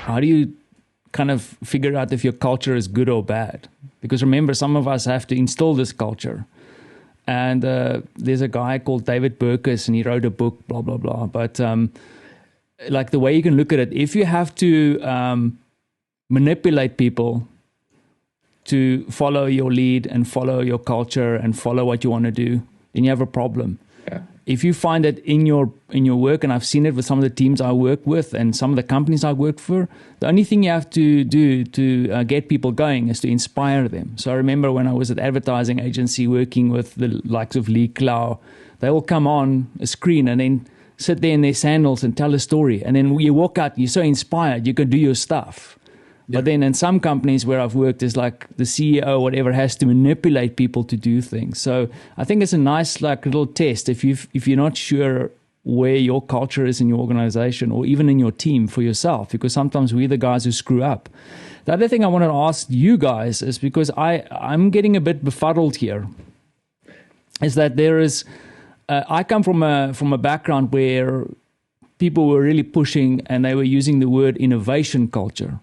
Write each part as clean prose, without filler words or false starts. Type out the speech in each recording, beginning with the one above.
how do you kind of figure out if your culture is good or bad? Because remember, some of us have to instill this culture. And there's a guy called David Burkus, and he wrote a book, blah, blah, blah. But like the way you can look at it, if you have to manipulate people to follow your lead and follow your culture and follow what you want to do, then you have a problem. Yeah. If you find that in your work, and I've seen it with some of the teams I work with and some of the companies I work for, the only thing you have to do to get people going is to inspire them. So I remember when I was at advertising agency working with the likes of Lee Clow, they will come on a screen and then sit there in their sandals and tell a story. And then you walk out, you're so inspired, you can do your stuff. But then in some companies where I've worked, it's like the CEO or whatever has to manipulate people to do things. So I think it's a nice like little test if you're not sure where your culture is in your organization or even in your team for yourself, because sometimes we're the guys who screw up. The other thing I wanted to ask you guys is, because I'm getting a bit befuddled here, is that there is I come from a background where people were really pushing and they were using the word innovation culture.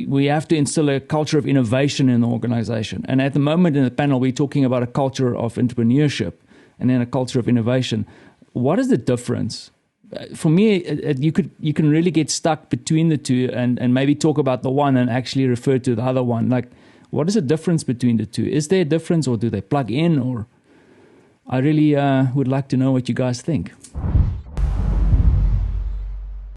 We have to instill a culture of innovation in the organization. And at the moment in the panel, we're talking about a culture of entrepreneurship and then a culture of innovation. What is the difference? For me, you can really get stuck between the two and maybe talk about the one and actually refer to the other one. Like, what is the difference between the two? Is there a difference, or do they plug in? Or I really would like to know what you guys think.